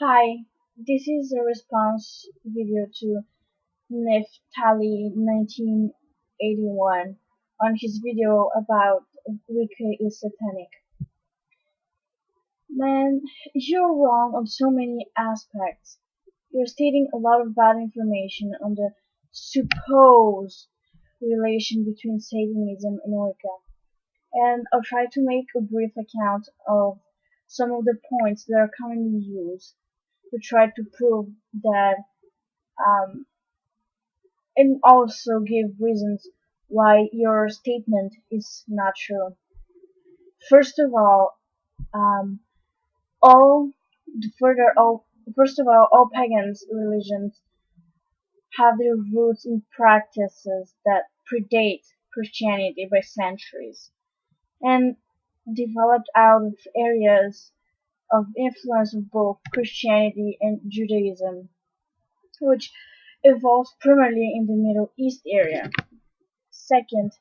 Hi, this is a response video to Neftali 1981 on his video about wicca is satanic. Man, you're wrong on so many aspects. You're stating a lot of bad information on the supposed relation between Satanism and Wicca, and I'll try to make a brief account of some of the points that are commonly used to try to prove that um, and also give reasons why your statement is not true. First of all, um, all further all first of all pagans religions have their roots in practices that predate Christianity by centuries and developed out of areas of influence of both Christianity and Judaism, which evolved primarily in the Middle East area. Second,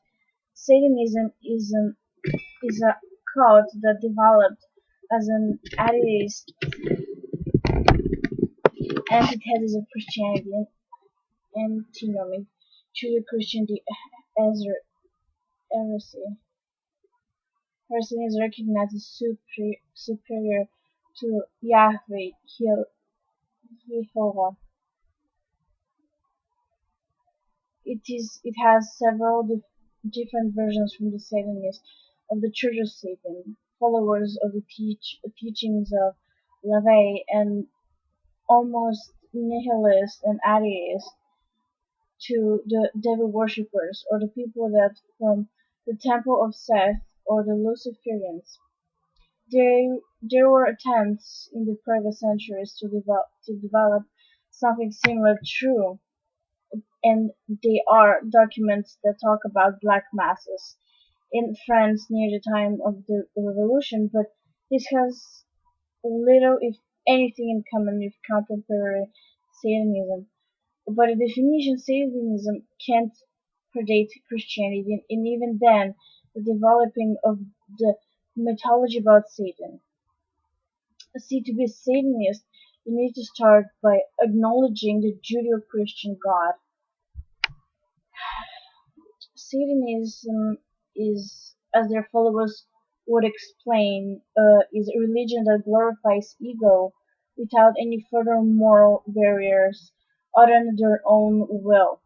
Satanism is a cult that developed as an atheist antithesis of Christianity and antinomic to the Christianity as heresy. Heresy is recognized as superior to Yahweh, Jehovah. It has several different versions from the Satanists of the Church of Satan, followers of the teachings of LaVey, and almost nihilist and atheist to the devil worshippers or the people that from the temple of Seth or the Luciferians. There were attempts in the previous centuries to develop something similar true, and they are documents that talk about black masses in France near the time of the revolution, but this has little, if anything, in common with contemporary Satanism. By definition, Satanism can't predate Christianity, and even then, the developing of the mythology about Satan. See, to be a Satanist, you need to start by acknowledging the Judeo-Christian God. Satanism is, as their followers would explain, is a religion that glorifies ego without any further moral barriers other than their own will.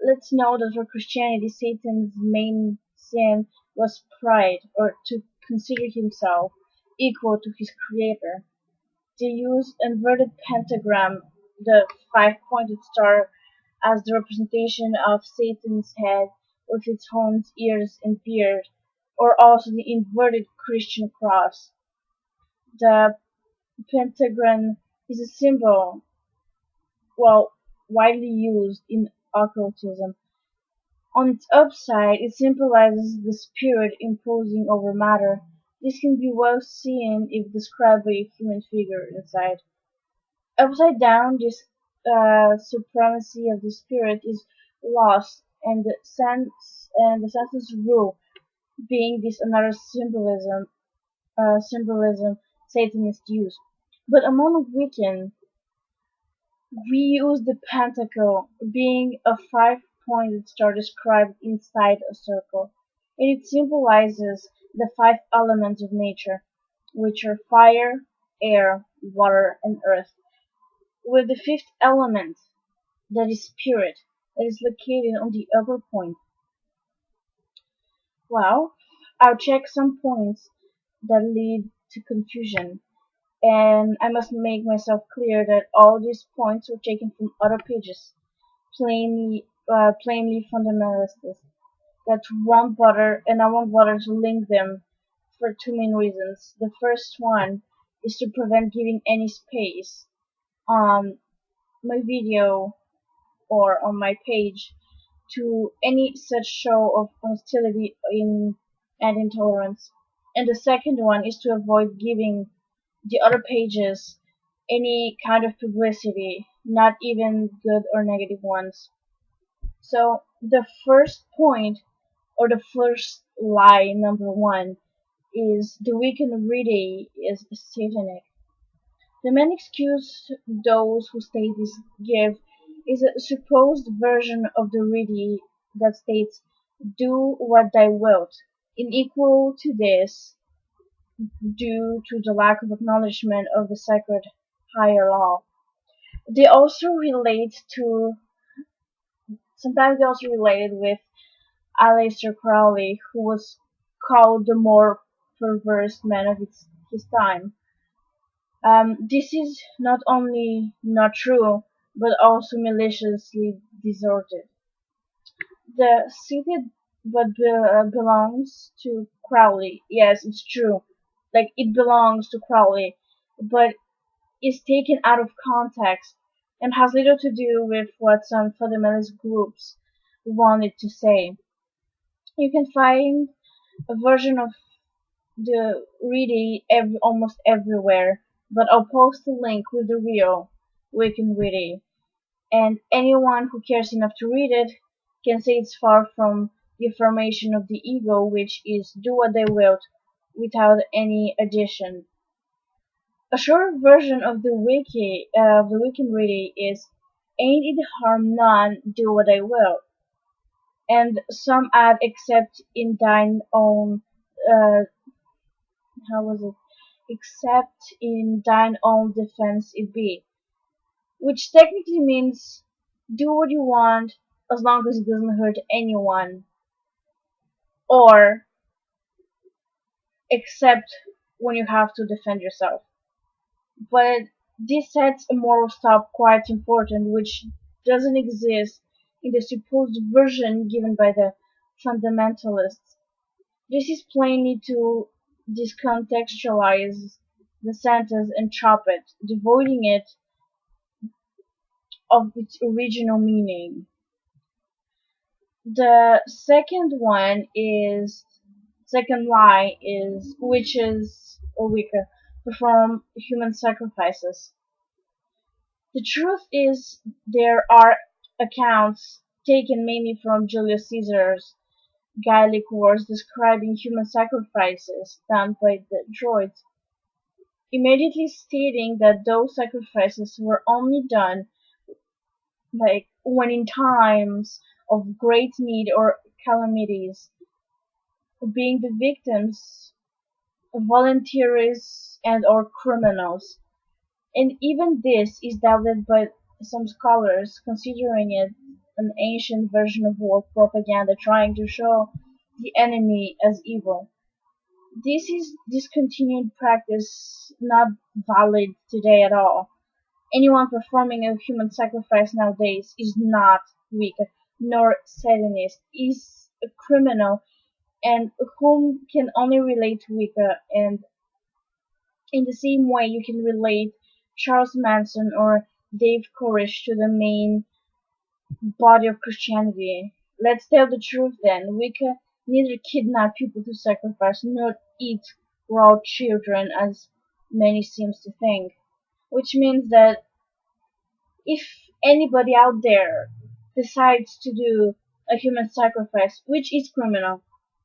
Let's know that for Christianity, Satan's main sin was pride, or to consider himself equal to his creator. They used inverted pentagram, the five-pointed star, as the representation of Satan's head with its horns, ears, and beard, or also the inverted Christian cross. The pentagram is a symbol, well, widely used in occultism. On its upside, it symbolizes the spirit imposing over matter. This can be well seen if described by a human figure inside. Upside down, this supremacy of the spirit is lost, and the senses rule, being this another symbolism Satanists use. But among Wiccan, we use the pentacle, being a five-pointed star described inside a circle, and it symbolizes the five elements of nature, which are fire, air, water, and earth, with the fifth element, that is spirit, that is located on the upper point. Well, I'll check some points that lead to confusion, and I must make myself clear that all these points were taken from other pages, plainly fundamentalists, that won't bother, and I won't bother to link them for two main reasons. The first one is to prevent giving any space on my video or on my page to any such show of hostility and intolerance. And the second one is to avoid giving the other pages any kind of publicity, not even good or negative ones. So the first point, or the first lie, number one, is the weekend reading is satanic. The main excuse those who state this give is a supposed version of the Ridi that states, "Do what thou wilt," unequal to this due to the lack of acknowledgement of the sacred higher law. They also relate to Sometimes they also related with Aleister Crowley, who was called the more perverse man of his time. This is not only not true, but also maliciously distorted. The city belongs to Crowley. Yes, it's true. Like, it belongs to Crowley, but is taken out of context and has little to do with what some fundamentalist groups wanted to say. You can find a version of the Reedy almost everywhere, but I'll post a link with the real Wiccan Reedy, and anyone who cares enough to read it can say it's far from the affirmation of the ego, which is do what they will without any addition. A short version of the Wiccan Reedy is ain't it harm none, do what I will, and some add except in thine own uh, how was it? Except in thine own defense it be, which technically means do what you want as long as it doesn't hurt anyone, or except when you have to defend yourself. But this sets a moral stop quite important, which doesn't exist in the supposed version given by the fundamentalists. This is plainly to discontextualize the sentence and chop it, devoiding it of its original meaning. The second lie is witches or Wicca perform human sacrifices. The truth is there are accounts taken mainly from Julius Caesar's Gallic wars describing human sacrifices done by the Druids, immediately stating that those sacrifices were only done like when in times of great need or calamities, being the victims volunteers and or criminals. And even this is doubted by some scholars, considering it an ancient version of war propaganda trying to show the enemy as evil. This is discontinued practice not valid today at all. Anyone performing a human sacrifice nowadays is not Wicca nor Satanist, is a criminal and whom can only relate to Wicca, and in the same way you can relate Charles Manson or Dave Koresh to the main body of Christianity. Let's tell the truth then. Wicca neither kidnap people to sacrifice nor eat raw children as many seems to think. Which means that if anybody out there decides to do a human sacrifice, which is criminal,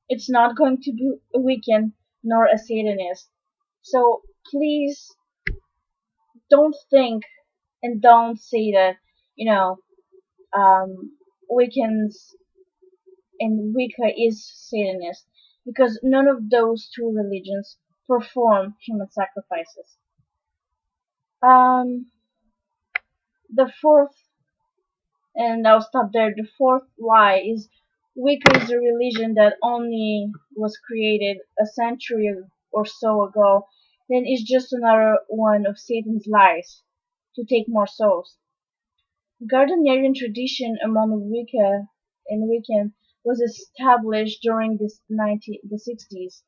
it's not going to be a Wiccan nor a Satanist. So please don't think and don't say that, you know, Wiccans and Wicca is Satanist, because none of those two religions perform human sacrifices. Um, the fourth, and I'll stop there. The fourth lie is Wicca is a religion that only was created a century or so ago, then is just another one of Satan's lies to take more souls. Gardnerian tradition among Wicca and Wiccan was established during the 60s,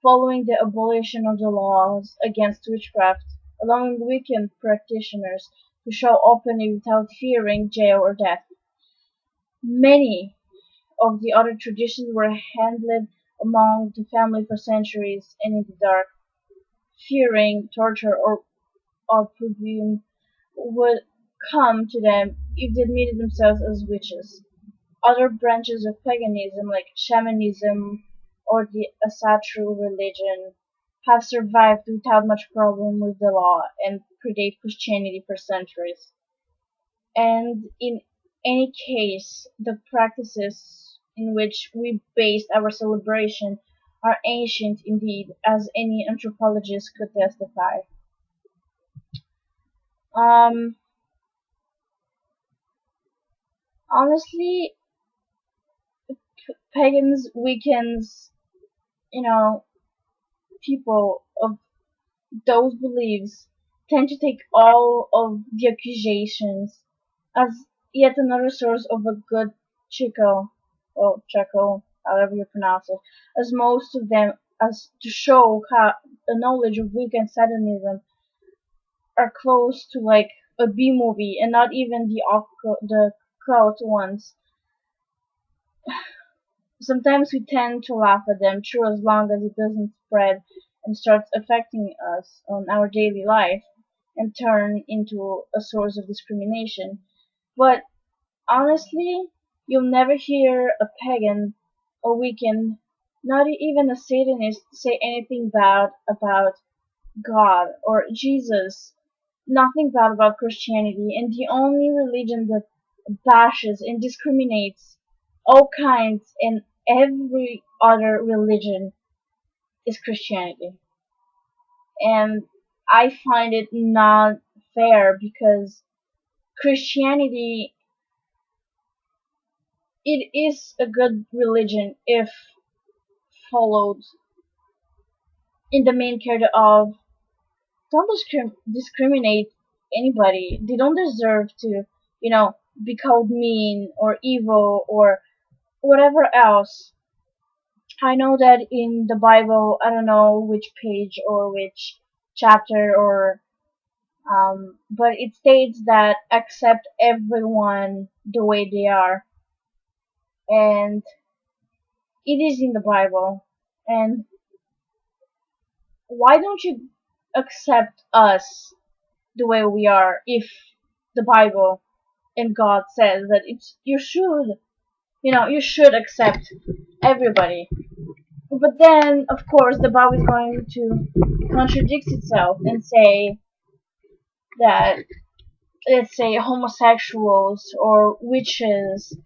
following the abolition of the laws against witchcraft, allowing Wiccan practitioners to show openly without fearing jail or death. Many of the other traditions were handled among the family for centuries and in the dark, fearing torture or opprobrium would come to them if they admitted themselves as witches. Other branches of paganism, like shamanism or the Asatru religion, have survived without much problem with the law and predate Christianity for centuries. And in any case, the practices in which we based our celebration are ancient indeed, as any anthropologist could testify. Um, Honestly, pagans, Wiccans, you know, people of those beliefs tend to take all of the accusations as yet another source of a good chico, or checo, however you pronounce it, as most of them as to show how the knowledge of Wiccan Satanism are close to like a B movie and not even the cult ones. Sometimes we tend to laugh at them, true, as long as it doesn't spread and starts affecting us on our daily life and turn into a source of discrimination. But honestly, you'll never hear a pagan, a Wiccan, not even a Satanist say anything bad about God or Jesus, nothing bad about Christianity, and the only religion that bashes and discriminates all kinds and every other religion is Christianity. And I find it not fair because Christianity, it is a good religion if followed in the main character of don't discriminate anybody. They don't deserve to, be called mean or evil or whatever else. I know that in the Bible, I don't know which page or which chapter or but it states that accept everyone the way they are, and it is in the Bible. And why don't you accept us the way we are if the Bible and God says that you should accept everybody. But then, of course, the Bible is going to contradict itself and say that, let's say, homosexuals or witches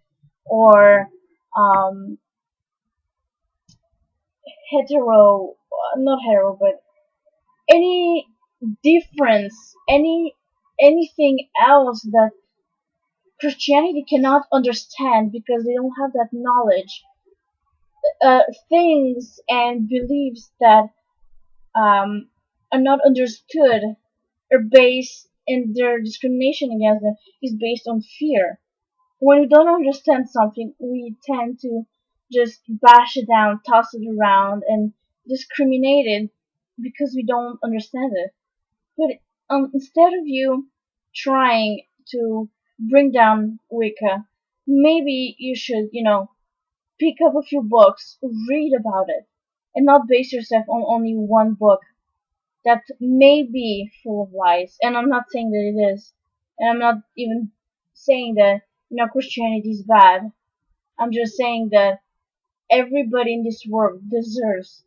or um, not hetero, but any difference, anything else that Christianity cannot understand because they don't have that knowledge, things and beliefs that are not understood are based, and their discrimination against them is based on fear. When we don't understand something, we tend to just bash it down, toss it around, and discriminate it because we don't understand it. But instead of you trying to bring down Wicca, maybe you should, pick up a few books, read about it, and not base yourself on only one book that may be full of lies. And I'm not saying that it is. And I'm not even saying that, Christianity is bad. I'm just saying that everybody in this world deserves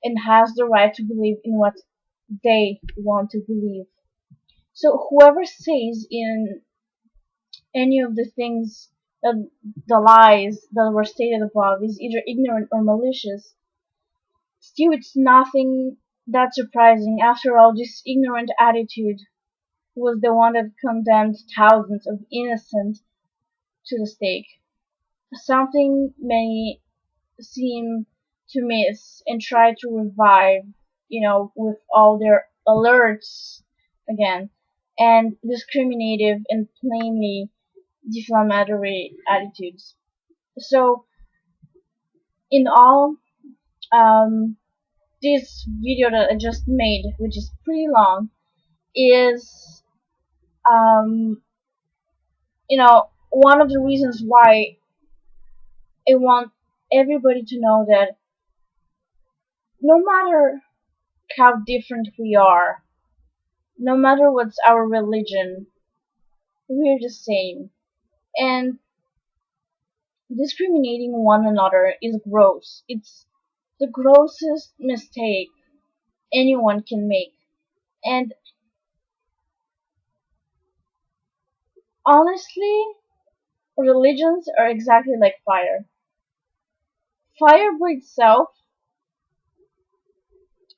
and has the right to believe in what they want to believe. So whoever says in any of the things that the lies that were stated above is either ignorant or malicious, still it's nothing that surprising. After all, this ignorant attitude was the one that condemned thousands of innocent to the stake. Something many seem to miss and try to revive, with all their alerts again, and discriminative and plainly defamatory attitudes. So, in all, um, this video that I just made, which is pretty long, is, um, one of the reasons why I want everybody to know that no matter how different we are, no matter what's our religion, we're the same. And discriminating one another is gross. It's the grossest mistake anyone can make. And honestly, religions are exactly like fire. Fire by itself,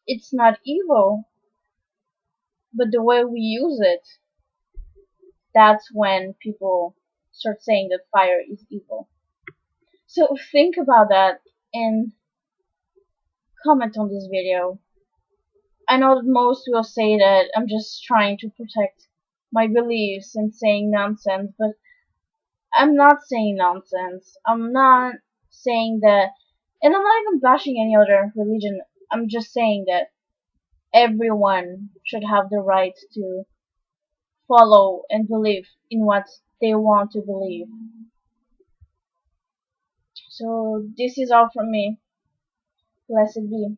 it's not evil, but the way we use it, that's when people start saying that fire is evil. So think about that and comment on this video. I know that most will say that I'm just trying to protect my beliefs and saying nonsense, but I'm not saying nonsense. I'm not saying that, and I'm not even bashing any other religion. I'm just saying that everyone should have the right to follow and believe in what they want to believe. So this is all from me. Blessed be.